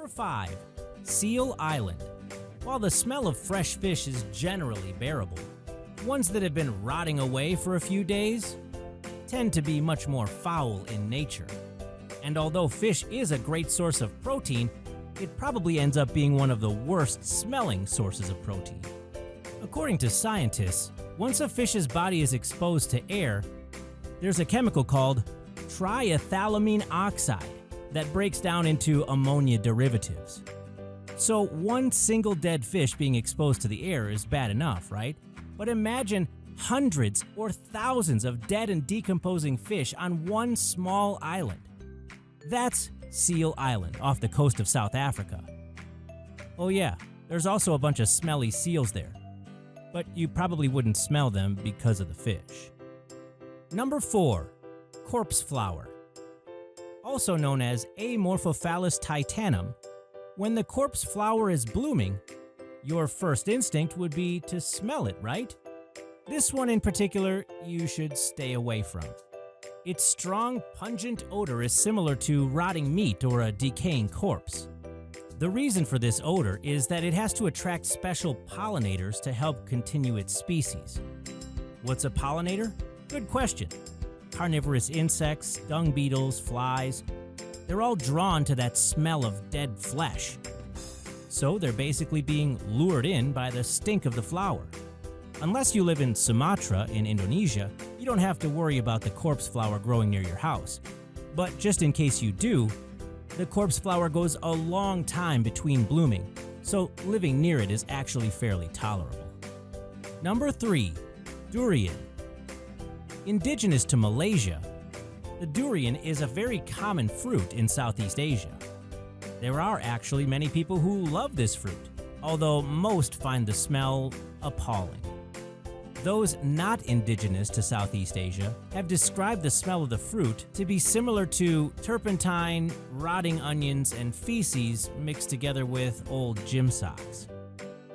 Number 5. Seal Island. While the smell of fresh fish is generally bearable, ones that have been rotting away for a few days tend to be much more foul in nature. And although fish is a great source of protein, it probably ends up being one of the worst smelling sources of protein. According to scientists, once a fish's body is exposed to air, there's a chemical called triethylamine oxide that breaks down into ammonia derivatives. So one single dead fish being exposed to the air is bad enough, right? But imagine hundreds or thousands of dead and decomposing fish on one small island. That's Seal Island off the coast of South Africa. Oh yeah, there's also a bunch of smelly seals there, but you probably wouldn't smell them because of the fish. Number 4. Corpse flower. Also known as Amorphophallus titanum, when the corpse flower is blooming, your first instinct would be to smell it, right? This one in particular, you should stay away from. Its strong, pungent odor is similar to rotting meat or a decaying corpse. The reason for this odor is that it has to attract special pollinators to help continue its species. What's a pollinator? Good question. Carnivorous insects, dung beetles, flies, they're all drawn to that smell of dead flesh. So they're basically being lured in by the stink of the flower. Unless you live in Sumatra in Indonesia, you don't have to worry about the corpse flower growing near your house. But just in case you do, the corpse flower goes a long time between blooming, so living near it is actually fairly tolerable. Number 3. Durian. Indigenous to Malaysia, the durian is a very common fruit in Southeast Asia. There are actually many people who love this fruit, although most find the smell appalling. Those not indigenous to Southeast Asia have described the smell of the fruit to be similar to turpentine, rotting onions, and feces mixed together with old gym socks.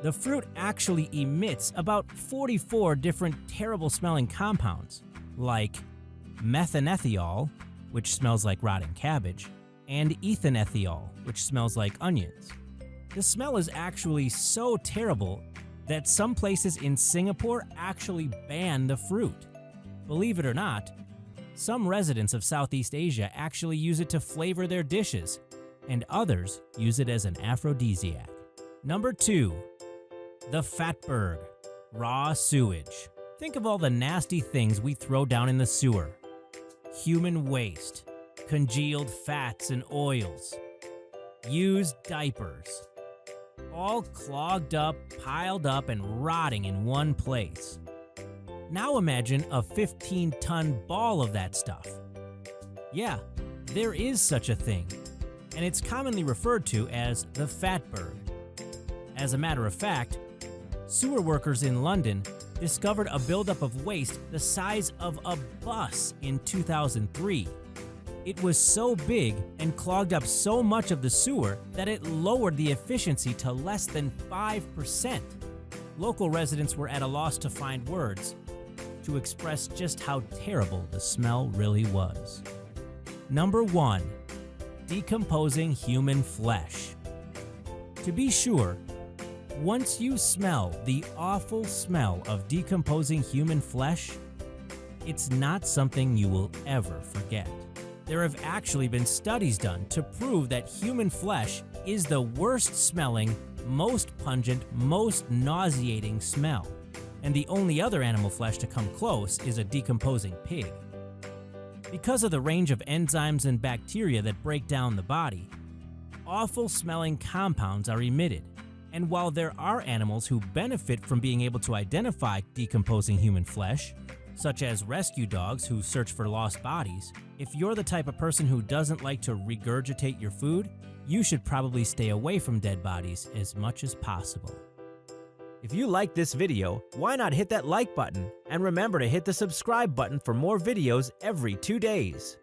The fruit actually emits about 44 different terrible-smelling compounds, like methanethiol, which smells like rotting cabbage, and ethanethiol, which smells like onions. The smell is actually so terrible that some places in Singapore actually ban the fruit. Believe it or not, some residents of Southeast Asia actually use it to flavor their dishes, and others use it as an aphrodisiac. Number 2. The fatberg, raw sewage. Think of all the nasty things we throw down in the sewer. Human waste, congealed fats and oils, used diapers, all clogged up, piled up, and rotting in one place. Now imagine a 15-ton ball of that stuff. Yeah, there is such a thing, and it's commonly referred to as the fatberg. As a matter of fact, sewer workers in London discovered a buildup of waste the size of a bus in 2003. It was so big and clogged up so much of the sewer that it lowered the efficiency to less than 5%. Local residents were at a loss to find words to express just how terrible the smell really was. Number 1. Decomposing human flesh. To be sure, once you smell the awful smell of decomposing human flesh, it's not something you will ever forget. There have actually been studies done to prove that human flesh is the worst smelling, most pungent, most nauseating smell, and the only other animal flesh to come close is a decomposing pig. Because of the range of enzymes and bacteria that break down the body, awful smelling compounds are emitted. And while there are animals who benefit from being able to identify decomposing human flesh, such as rescue dogs who search for lost bodies, if you're the type of person who doesn't like to regurgitate your food, you should probably stay away from dead bodies as much as possible. If you like this video, why not hit that like button? And remember to hit the subscribe button for more videos every 2 days.